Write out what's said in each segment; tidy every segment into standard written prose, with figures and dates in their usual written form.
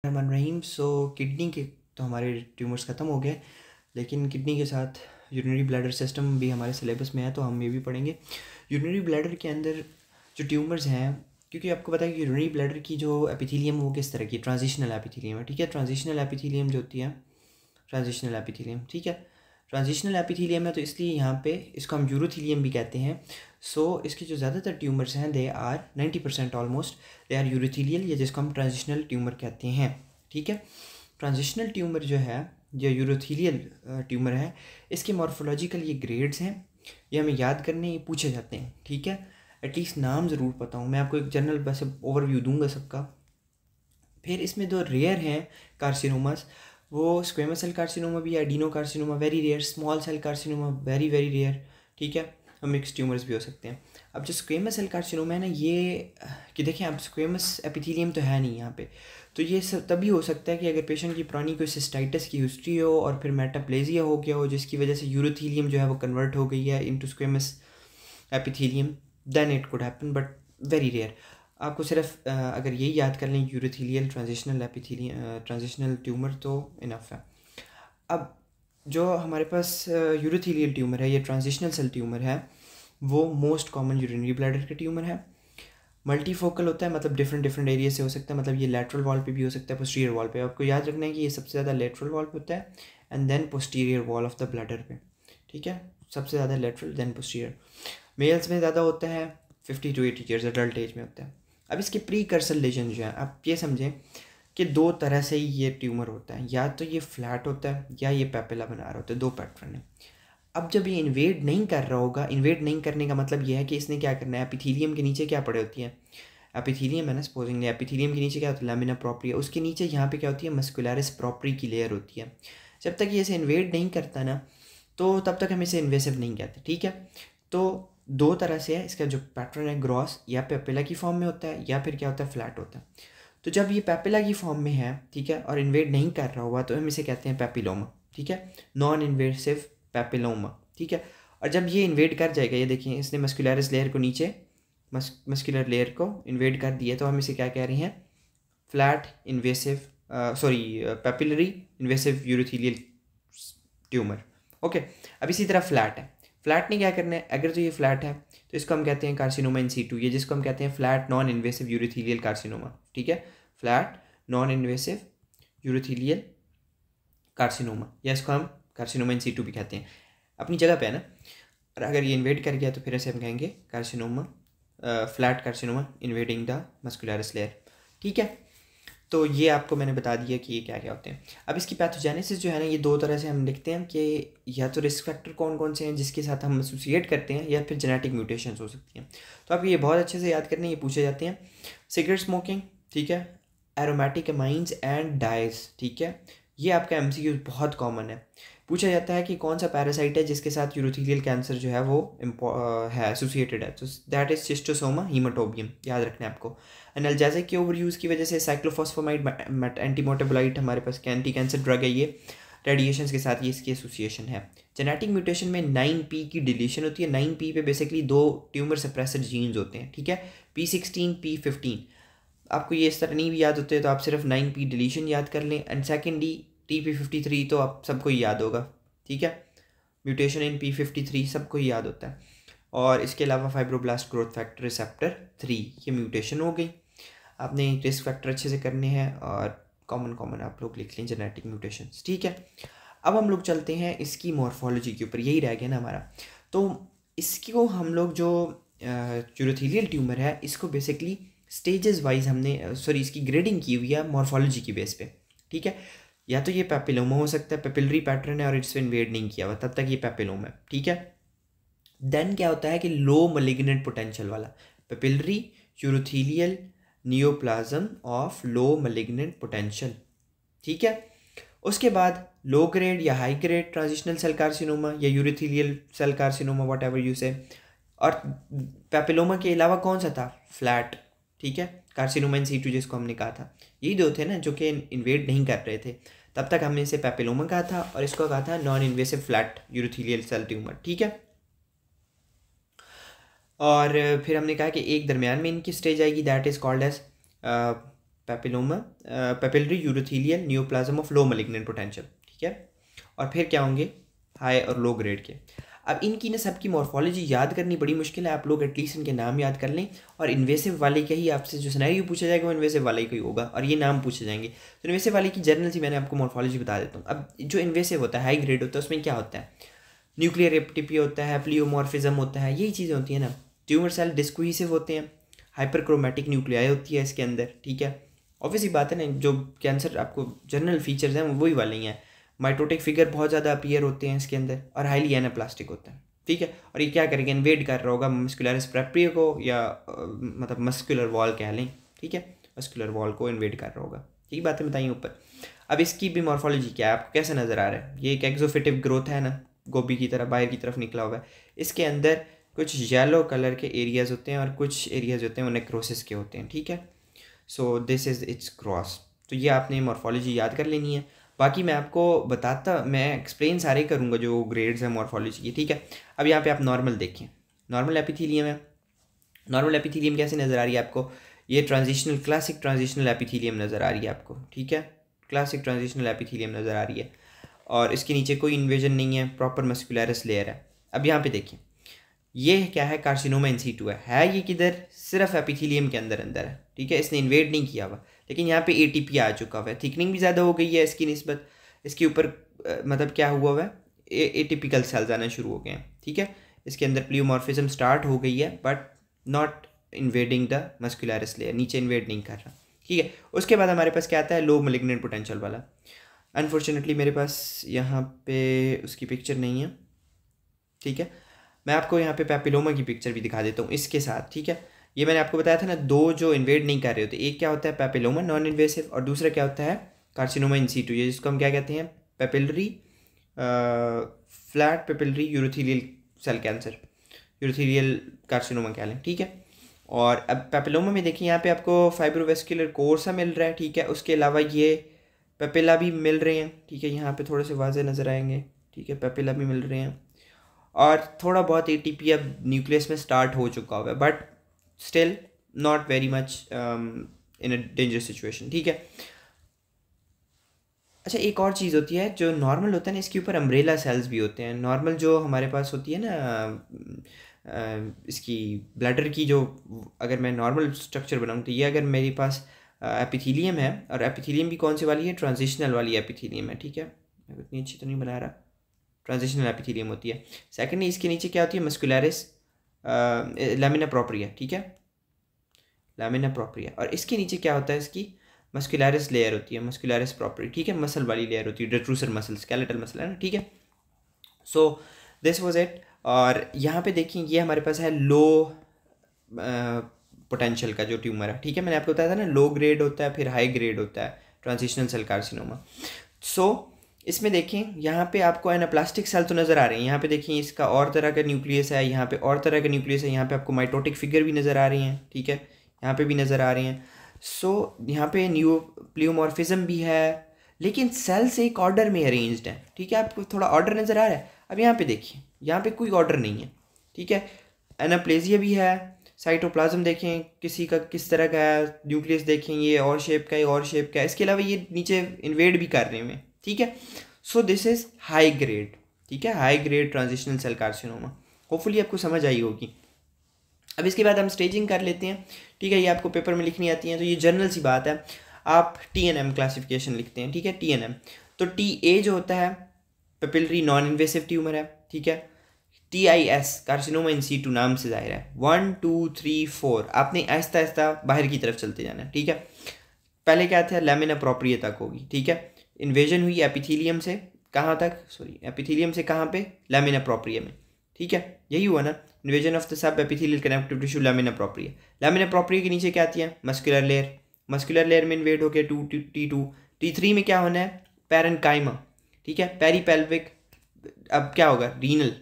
रहमान रहीम। Kidney के तो हमारे ट्यूमर्स ख़त्म हो गए, लेकिन किडनी के साथ यूरिनरी ब्लैडर सिस्टम भी हमारे सिलेबस में है, तो हम ये भी पढ़ेंगे। यूरिनरी ब्लैडर के अंदर जो ट्यूमर्स हैं, क्योंकि आपको पता है कि यूरिनरी ब्लैडर की जो एपिथेलियम वो किस तरह की ट्रांजिशनल एपिथेलियम है, ठीक है। ट्रांजिशनल एपिथेलियम जो होती है, ट्रांजिशनल एपिथेलियम, ठीक है, ट्रांजिशनल एपिथेलियम है, तो इसलिए यहाँ पे इसको हम यूरोथेलियम भी कहते हैं। इसके जो ज़्यादातर ट्यूमर्स हैं they are 90% almost they are urothelial, या जिसको हम ट्रांजिशनल ट्यूमर कहते हैं, ठीक है। ट्रांजिशनल ट्यूमर जो है, जो यूरोथेलियल ट्यूमर है, इसके मॉर्फोलॉजिकल ये ग्रेड्स हैं, ये हमें याद करने, ये पूछे जाते हैं, ठीक है। एटलीस्ट नाम ज़रूर पता हूँ, मैं आपको एक जनरल वैसे ओवरव्यू दूंगा सबका। फिर इसमें दो रेयर हैं कार्सिनोमास, वो स्क्वेमस सेल कार्सिनोमा भी है, adeno carcinoma very rare, small cell carcinoma very very rare, ठीक है। हम मिक्स ट्यूमर्स भी हो सकते हैं। अब जो स्क्वेमस सेल कार्सिनोमा है ना, ये कि देखें, अब स्क्वेमस एपिथेलियम तो है नहीं यहाँ पे, तो ये सब तभी हो सकता है कि अगर पेशेंट की पुरानी कोई सिस्टाइटिस की हिस्ट्री हो और फिर मेटाप्लेजिया हो गया हो, जिसकी वजह से यूरोथेलियम जो है वो कन्वर्ट हो गई है into squamous epithelium, then it could happen, but very rare. आपको सिर्फ अगर यही याद कर लें, urothelial transitional epithelium transitional tumour, तो इनफ है। अब जो हमारे पास यूरोथेलियल ट्यूमर है, ये ट्रांजिशनल सेल ट्यूमर है, वो मोस्ट कॉमन यूरिनरी ब्लैडर का ट्यूमर है। मल्टीफोकल होता है, मतलब डिफरेंट डिफरेंट एरिया से हो सकता है, मतलब ये लैटरल वॉल पे भी हो सकता है, पोस्टीरियर वॉल पे। आपको याद रखना है कि ये सबसे ज़्यादा लैटरल वॉल पे होता है and then posterior wall of the bladder पे, ठीक है। सबसे ज़्यादा लैटरल देन पोस्टीरियर। मेल्स में ज़्यादा होता है, 50 to 80 ईयर्स एडल्ट एज में होता है। अब इसके प्री कर्सल लेजन जो है, आप ये समझें कि दो तरह से ही ये ट्यूमर होता है, या तो ये फ्लैट होता है या ये पेपिला बना रहा होता है, दो पैटर्न है। अब जब ये इन्वेड नहीं कर रहा होगा, इन्वेड नहीं करने का मतलब ये है कि इसने क्या करना है, एपिथेलियम के नीचे क्या पड़े होती है, एपिथेलियम है ना, सपोजिंग एपिथेलियम के नीचे क्या होता है, लैमिना प्रोपरी, उसके नीचे यहाँ पे क्या होती है, मस्कुलरिस प्रोपरी की लेयर होती है। जब तक ये इसे इन्वेड नहीं करता ना, तो तब तक हम इसे इन्वेसिव नहीं कहते, ठीक है। तो दो तरह से है, इसका जो पैटर्न है ग्रॉस या पेपिला की फॉर्म में होता है, या फिर क्या होता है, फ्लैट होता है। तो जब ये पेपिला की फॉर्म में है, ठीक है, और इन्वेड नहीं कर रहा हुआ, तो हम इसे कहते हैं पेपिलोमा, ठीक है, नॉन इन्वेसिव पेपिलोमा, ठीक है। और जब ये इन्वेड कर जाएगा, ये देखिए इसने मस्कुलरिस लेयर को नीचे, मस्कुलर लेयर को इन्वेड कर दिया, तो हम इसे क्या कह रहे हैं, flat invasive papillary invasive urothelial tumour, okay. अब इसी तरह फ्लैट है, फ्लैट ने क्या करना है, अगर तो ये फ्लैट है तो इसको हम कहते हैं कार्सिनोमा इन सीटू, ये जिसको हम कहते हैं flat non invasive urothelial carcinoma, ठीक है, flat non invasive urothelial carcinoma, या इसको हम कार्सिनोमा इन सीटू भी कहते हैं, अपनी जगह पे है ना। और अगर ये इन्वेड कर गया तो फिर ऐसे हम कहेंगे carcinoma, flat carcinoma invading the muscularis layer, ठीक है। तो ये आपको मैंने बता दिया कि ये क्या क्या होते हैं। अब इसकी पैथोजेनेसिस जो है ना, ये दो तरह से हम लिखते हैं कि या तो रिस्क फैक्टर कौन कौन से हैं जिसके साथ हम एसोसिएट करते हैं, या फिर जेनेटिक म्यूटेशंस हो सकती हैं। तो आप ये बहुत अच्छे से याद करने, ये पूछे जाते हैं। सिगरेट स्मोकिंग, ठीक है, एरोमेटिक अमाइंस एंड डाइज, ठीक है, ये आपका एमसीक्यू बहुत कॉमन है। पूछा जाता है कि कौन सा पैरासाइट है जिसके साथ यूरोथेलियल कैंसर जो है वो है एसोसिएटेड है, तो दैट इज शिस्टोसोमा हीमाटोबियम, याद रखना है आपको। एनाल्जेसिक के ओवर यूज़ की वजह से साइक्लोफॉस्फोमाइड एंटीमोटेबोलाइट हमारे पास एंटी कैंसर ड्रग है, ये रेडिएशन के साथ ये इसकी एसोसिएशन है। जेनेटिक म्यूटेशन में 9p की डिलीशन होती है। 9p पे बेसिकली दो ट्यूमर सप्रेसर जीन्स होते हैं, ठीक है, P16 P15। आपको ये इस तरह नहीं भी याद होते हैं तो आप सिर्फ 9p डिलीशन याद कर लें, एंड सेकेंडली TP53 तो आप सबको ही याद होगा, ठीक है, म्यूटेशन इन P53 सबको ही याद होता है। और इसके अलावा फाइब्रोब्लास्ट ग्रोथ फैक्टर रिसेप्टर 3, ये म्यूटेशन हो गई। आपने रिस्क फैक्टर अच्छे से करने हैं और कॉमन आप लोग लिख लें जेनेटिक म्यूटेशंस, ठीक है। अब हम लोग चलते हैं इसकी मॉर्फोलॉजी के ऊपर, यही रह गया ना हमारा। तो इसको हम लोग जो यूरोथेलियल ट्यूमर है, इसको बेसिकली स्टेजेस वाइज हमने इसकी ग्रेडिंग की हुई है मॉर्फोलॉजी की बेस पे, ठीक है। या तो ये पेपिलोमा हो सकता है, पेपिलरी पैटर्न है और इससे इन्वेड नहीं किया हुआ, तब तक ये पेपिलोमा है, ठीक है। देन क्या होता है कि लो मलिग्नेंट पोटेंशियल वाला papillary urothelial neoplasm of low malignant potential, ठीक है। उसके बाद लो ग्रेड या high grade transitional cell carcinoma या urothelial cell carcinoma, whatever you say. और पेपिलोमा के अलावा कौन सा था, फ्लैट, ठीक है, कार्सिनोमा इन सीटू जिसको हमने कहा था। यही दो थे ना जो कि इन्वेड नहीं कर रहे थे, तब तक हमने इसे पेपिलोमा कहा था और इसको कहा था non invasive flat urothelial cell tumour, ठीक है। और फिर हमने कहा कि एक दरमियान में इनकी स्टेज आएगी, that is called as papilloma papillary urothelial neoplasm of low malignant potential, ठीक है। और फिर क्या होंगे, हाई और लो ग्रेड के। अब इनकी ना सबकी मॉर्फोलॉजी याद करनी बड़ी मुश्किल है, आप लोग एटलीस्ट इनके नाम याद कर लें। और इन्वेसिव वाले का ही आपसे जो सिनेरियो पूछा जाएगा वो इन्वेसिव वाले का ही होगा, और ये नाम पूछे जाएंगे। तो इन्वेसिव वाले की जनरल सी मैंने आपको मॉर्फोलॉजी बता देता हूँ। अब जो इन्वेसिव होता है, हाई ग्रेड होता है, उसमें क्या होता है, न्यूक्लियर एपिटिपी होता है, प्लियोमॉर्फिज्म होता है, यही चीज़ें होती हैं ना। ट्यूमर सेल डिस्कोहेसिव होते हैं, हाइपरक्रोमैटिक न्यूक्लियाई होती है इसके अंदर, ठीक है। ऑब्वियसली बात है ना, जो कैंसर आपको जनरल फीचर्स हैं वही वाले ही हैं। माइटोटिक फिगर बहुत ज़्यादा अपीयर होते हैं इसके अंदर, और हाईली एनाप्लास्टिक होता है, ठीक है। और ये क्या करेगा, इन्वेड कर रहा होगा मस्कुलरिस प्रेप्रिया को, या मतलब मस्कुलर वॉल कह लें, ठीक है, मस्कुलर वॉल को इन्वेड कर रहा होगा। ठीक बातें बताइए ऊपर। अब इसकी भी मॉर्फोलॉजी क्या है, आपको कैसे नज़र आ रहा है, ये एक एक्सोफिटिव ग्रोथ है ना, गोभी की तरह बाहर की तरफ निकला हुआ है। इसके अंदर कुछ येलो कलर के एरियाज़ होते हैं और कुछ एरियाज़ होते हैं वो नेक्रोसिस के होते हैं, ठीक है। So this is it's cross. तो ये आपने मॉर्फोलॉजी याद कर लेनी है। बाकी मैं आपको मैं एक्सप्लेन सारे करूँगा जो ग्रेड्स हैं मॉर्फोलॉजी की, ठीक है। अब यहाँ पे आप नॉर्मल देखें, नॉर्मल एपिथीलियम है। नॉर्मल एपिथीलियम कैसे नज़र आ रही है आपको, ये ट्रांजिशनल क्लासिक ट्रांजिशनल एपिथीलियम नज़र आ रही है आपको, ठीक है। क्लासिक ट्रांजिशनल एपिथीलियम नज़र आ रही है, और इसके नीचे कोई इन्वेजन नहीं है, प्रॉपर मस्कुलरिस लेयर है। अब यहाँ पे देखिए, ये क्या है, कार्सिनोमा इन सीटू है ये किधर, सिर्फ एपिथीलियम के अंदर अंदर है, ठीक है। इसने इन्वेड नहीं किया हुआ, लेकिन यहाँ पे एटीपी आ चुका हुआ है, थिकनिंग भी ज़्यादा हो गई है इसकी निस्बत। इसके ऊपर मतलब क्या हुआ है, एटिपिकल सेल्स आना शुरू हो गए हैं, ठीक है। इसके अंदर प्लियोमॉर्फिज्म स्टार्ट हो गई है, but not invading the muscularis layer, नीचे इन्वेड नहीं कर रहा, ठीक है। उसके बाद हमारे पास क्या आता है, लो मैलिग्नेंट पोटेंशियल वाला। अनफॉर्चुनेटली मेरे पास यहाँ पे उसकी पिक्चर नहीं है, ठीक है। मैं आपको यहाँ पे पेपिलोमा की पिक्चर भी दिखा देता हूँ इसके साथ, ठीक है। ये मैंने आपको बताया था ना, दो जो इन्वेड नहीं कर रहे होते, एक क्या होता है पेपिलोमा नॉन इन्वेसिव, और दूसरा क्या होता है कार्सिनोमा इन सीटू, ये जिसको हम क्या कहते हैं, papillary flat papillary urothelial cell cancer, urothelial carcinoma कह लें, ठीक है। और अब पेपिलोमा में देखिए, यहाँ पे आपको फाइब्रोवेस्कुलर कोर सा मिल रहा है, ठीक है। उसके अलावा ये पेपिला भी मिल रहे हैं, ठीक है, यहाँ पे थोड़े से वाजे नज़र आएंगे, ठीक है, पेपिला भी मिल रहे हैं, और थोड़ा बहुत एटीपी अब न्यूक्लियस में स्टार्ट हो चुका हुआ है, but still not very much in a dangerous situation, ठीक है। अच्छा, एक और चीज़ होती है जो नॉर्मल होता है ना, इसके ऊपर अम्ब्रेला सेल्स भी होते हैं। नॉर्मल जो हमारे पास होती है ना इसकी ब्लैडर की, जो अगर मैं नॉर्मल स्ट्रक्चर बनाऊँ तो ये अगर मेरे पास एपिथीलियम है, और एपिथीलियम भी कौन सी वाली है, ट्रांजिशनल वाली एपिथीलियम है, ठीक है। मैं इतनी अच्छी तो नहीं बना रहा, ट्रांजिशनल एपिथीलियम होती है। सेकेंडली इसके नीचे क्या होती है, मस्कुलरिस लैमिना प्रोप्रिया, ठीक है, लैमिना प्रोप्रिया। और इसके नीचे क्या होता है, इसकी मस्कुलरिस लेयर होती है, मस्कुलरिस प्रोप्रिया, ठीक है, मसल वाली लेयर होती है, डेट्रूसर मसल, स्केलेटल मसल है ना, ठीक है। So this was it. और यहाँ पे देखिए, ये हमारे पास है लो पोटेंशियल का जो ट्यूमर है, ठीक है। मैंने आपको बताया था ना, लो ग्रेड होता है, फिर हाई ग्रेड होता है ट्रांजिशनल सेल कार्सिनोमा। सो इसमें देखें, यहाँ पे आपको एनाप्लास्टिक सेल तो नज़र आ रहे हैं, यहाँ पे देखें इसका और तरह का न्यूक्लियस है, यहाँ पे और तरह का न्यूक्लियस है, यहाँ पे आपको माइटोटिक फिगर भी नज़र आ रही हैं, ठीक है, यहाँ पे भी नज़र आ रही हैं। सो यहाँ पे न्यू प्लियोमॉर्फिज्म भी है, लेकिन सेल्स एक ऑर्डर में अरेंज्ड है, ठीक है। आपको थोड़ा ऑर्डर नज़र आ रहा है। अब यहाँ पे देखिए, यहाँ पे कोई ऑर्डर नहीं है, ठीक है। एनाप्लेजिया भी है, साइटोप्लाज्म देखें किसी का किस तरह का है, न्यूक्लियस देखें ये और शेप का है, और शेप का है। इसके अलावा ये नीचे इन्वेड भी कर रहे हैं, ठीक है। So this is high grade, ठीक है, high grade transitional cell carcinoma. Hopefully आपको समझ आई होगी। अब इसके बाद हम स्टेजिंग कर लेते हैं, ठीक है। ये आपको पेपर में लिखनी आती है, तो ये जनरल सी बात है, आप TNM क्लासिफिकेशन लिखते हैं, ठीक है, TNM। तो TA जो होता है पेपिलरी नॉन इन्वेसिव ट्यूमर है, ठीक है। TIS कार्सिनोमा इन सीटू नाम से जाहिर है, 1 2 3 4 आपने आहिस्ता आहिस्ता बाहर की तरफ चलते जाना है, ठीक है। पहले क्या था, लैमिना प्रोप्रिया तक होगी, ठीक है। इन्वेजन हुई एपिथीलियम से कहाँ तक, एपिथीलियम से कहाँ पे, लैमिना प्रोप्रिया में, ठीक है। यही हुआ ना, invasion of the sub epithelial connective tissue lamina propria. Lamina propria के नीचे क्या आती है, मस्कुलर लेयर, मस्कुलर लेयर में इन्वेड होकर T2 T3 में क्या होना है, पैरेन्काइमा, ठीक है, पेरीपेल्विक। अब क्या होगा, रीनल,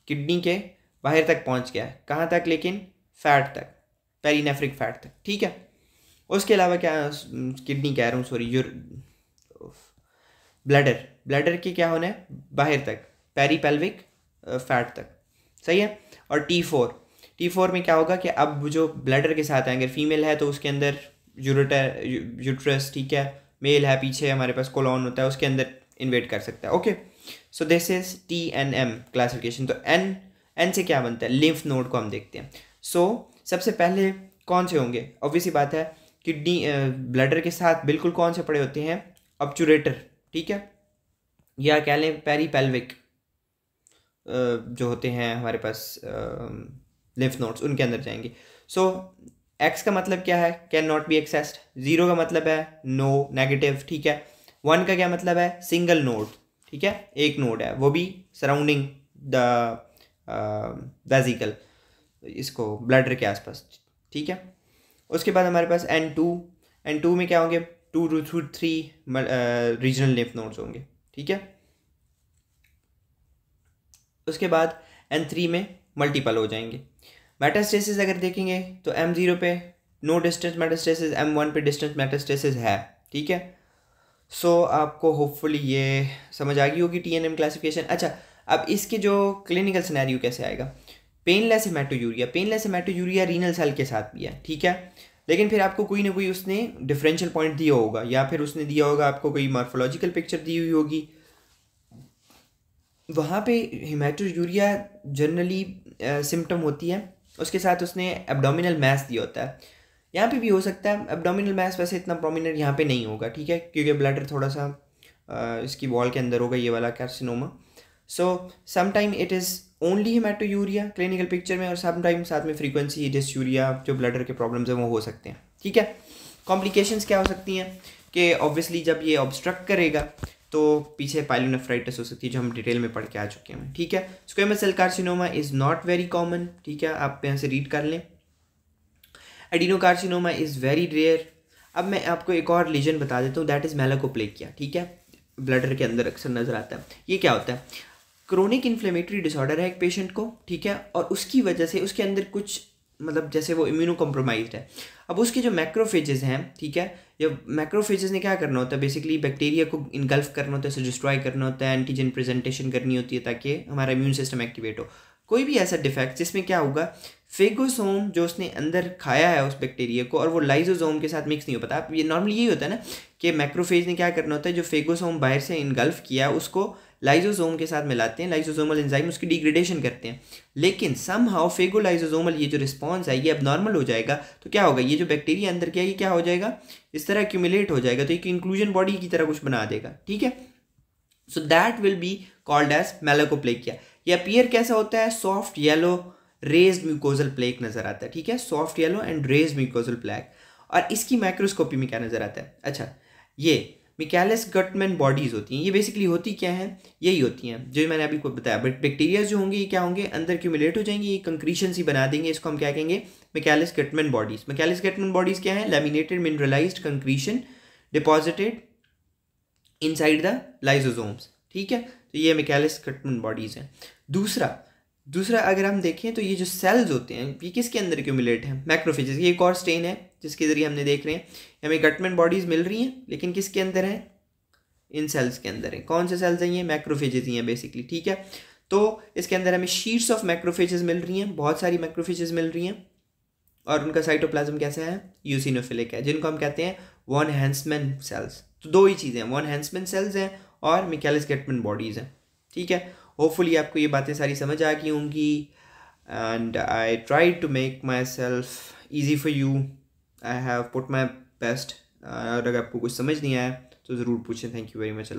किडनी के बाहर तक पहुंच गया है, कहाँ तक, लेकिन फैट तक, पेरीनेफ्रिक फैट तक, ठीक है। उसके अलावा क्या, किडनी कह रहा हूँ सॉरी, ब्लैडर के क्या होना है, बाहर तक, पेरीपेल्विक फैट तक, सही है। और T4 में क्या होगा कि अब जो ब्लैडर के साथ है, अगर फीमेल है तो उसके अंदर यूट्रस, ठीक है, मेल है, पीछे हमारे पास कोलॉन होता है, उसके अंदर इन्वेट कर सकता है। Okay, so this is TNM classification. तो एन से क्या बनता है, लिम्फ नोड को हम देखते हैं। सो सबसे पहले कौन से होंगे, ऑब्वियसली बात है किडनी ब्लैडर के साथ बिल्कुल कौन से पड़े होते हैं, ऑब्चुरेटर, ठीक है, या कह लें पेरीपेल्विक जो होते हैं हमारे पास लिम्फ नोड्स, उनके अंदर जाएंगे। सो एक्स का मतलब क्या है, कैन नॉट बी एक्सेस्ड। 0 का मतलब है नो, नेगेटिव, ठीक है। 1 का क्या मतलब है, सिंगल नोड, ठीक है, एक नोड है, वो भी सराउंडिंग द वेजिकल, इसको ब्लैडर के आसपास, ठीक है। उसके बाद हमारे पास N2 में क्या होंगे, 2 to 3 रीजनल लिम्फ नोड्स होंगे, ठीक है। उसके बाद N3 में मल्टीपल हो जाएंगे। मेटास्टेसिस अगर देखेंगे तो M0 पे नो डिस्टेंस मेटास्टेसिस, M1 पे डिस्टेंस मेटास्टेसिस है, ठीक है। सो आपको होपफुली ये समझ आ गई होगी TNM क्लासिफिकेशन। अच्छा, अब इसके जो क्लिनिकल सिनेरियो कैसे आएगा, पेनलेस हेमाटोयूरिया रीनल सेल के साथ भी है, ठीक है, लेकिन फिर आपको कोई ना कोई उसने डिफरेंशियल पॉइंट दिया होगा, या फिर उसने दिया होगा आपको कोई मॉर्फोलॉजिकल पिक्चर दी हुई होगी, वहाँ पे हेमाटोयूरिया जनरली सिम्टम होती है, उसके साथ उसने एब्डोमिनल मैस दिया होता है। यहाँ पे भी हो सकता है एब्डोमिनल मैस, वैसे इतना प्रोमिनेंट यहाँ पे नहीं होगा, ठीक है, क्योंकि ब्लैडर थोड़ा सा इसकी वॉल के अंदर होगा, ये वाला carcinoma. So sometime it is only haematuria clinical picture में, और समटाइम साथ में फ्रीक्वेंसी डिसयूरिया जो ब्लैडर के प्रॉब्लम्स हैं वो हो सकते हैं, ठीक है। कॉम्प्लिकेशंस क्या हो सकती हैं कि ऑब्वियसली जब ये ऑब्स्ट्रक्ट करेगा तो पीछे पाइलोनेफ्राइटिस हो सकती है, जो हम डिटेल में पढ़ के आ चुके हैं, ठीक है। Squamous cell carcinoma is not very common, ठीक है, आप यहाँ से रीड कर लें। Adenocarcinoma is very rare. अब मैं आपको एक और लीजन बता देता हूँ, दैट इज़ मेलाकोप्लेकिया, ठीक है, ब्लैडर के अंदर अक्सर नज़र आता है। ये क्या होता है, क्रोनिक इन्फ्लेमेटरी डिसऑर्डर है एक पेशेंट को, ठीक है, और उसकी वजह से उसके अंदर कुछ मतलब जैसे वो इम्यूनो कॉम्प्रोमाइज्ड है। अब उसके जो मैक्रोफेजेस हैं, ठीक है, या मैक्रोफेजेस ने क्या करना होता है, बेसिकली बैक्टीरिया को इनगल्फ करना होता है, उसे डिस्ट्रॉय करना होता है, एंटीजन प्रेजेंटेशन करनी होती है ताकि हमारा इम्यून सिस्टम एक्टिवेट हो। कोई भी ऐसा डिफेक्ट जिसमें क्या होगा, फेगोसोम जो उसने अंदर खाया है उस बैक्टीरिया को, और वो लाइजोसोम के साथ मिक्स नहीं हो पाता। अब ये नॉर्मली यही होता है ना कि मैक्रोफेज ने क्या करना होता है, जो फेगोसोम बाहर से इनगल्फ किया उसको लाइजोसोम के साथ मिलाते हैं, लाइजोसोमल एंजाइम उसकी डिग्रेडेशन करते हैं, लेकिन समहाउ फेगोलाइजोसोमल ये जो रिस्पॉन्स है ये अब नॉर्मल हो जाएगा। तो क्या होगा, ये जो बैक्टीरिया अंदर क्या, ये क्या हो जाएगा, इस तरह एक्यूमुलेट हो जाएगा, तो एक इंक्लूजन बॉडी की तरह कुछ बना देगा, ठीक है। So that will be called as malakoplakia. ये अपीयर कैसा होता है, soft yellow raised mucosal plaque नजर आता है, ठीक है, soft yellow and raised mucosal plaque. और इसकी माइक्रोस्कोपी में क्या नजर आता है, अच्छा, ये मिकैलिस गटमैन बॉडीज़ होती हैं। ये बेसिकली होती क्या हैं, यही होती हैं जो मैंने अभी को बताया, बट बैक्टीरिया जो होंगे ये क्या होंगे, अंदर क्यूमुलेट हो जाएंगे, ये कंक्रीशन सी बना देंगे, इसको हम क्या कहेंगे, Michaelis Gutmann bodies. Michaelis Gutmann bodies क्या है, laminated mineralized concretion deposited inside the lysosomes, ठीक है, तो ये मिकैलिस गटमैन बॉडीज़ हैं। दूसरा अगर हम देखें तो ये जो सेल्स होते हैं ये किसके अंदर एक्यूमुलेट हैं, मैक्रोफेजेस। ये एक और स्टेन है जिसके ज़रिए हमने देख रहे हैं हमें गटमैन बॉडीज़ मिल रही हैं, लेकिन किसके अंदर हैं, इन सेल्स के अंदर है। कौन से सेल्स हैं ये, मैक्रोफेजेस ही हैं बेसिकली, ठीक है। तो इसके अंदर हमें शीट्स ऑफ मैक्रोफेजेस मिल रही हैं, बहुत सारी मैक्रोफेजेस मिल रही हैं, और उनका साइटोप्लाज्म कैसा है, यूसिनोफिलिक है, जिनको हम कहते हैं वन हैंसमैन सेल्स। तो दो ही चीज़ें हैं, वन हैंसमैन सेल्स हैं और मिकैलिस गटमैन बॉडीज़ हैं, ठीक है। होपफुली आपको ये बातें सारी समझ आ गई होंगी, and I try to make myself easy for you, I have put my best. और अगर आपको कुछ समझ नहीं आया तो ज़रूर पूछें। Thank you very much.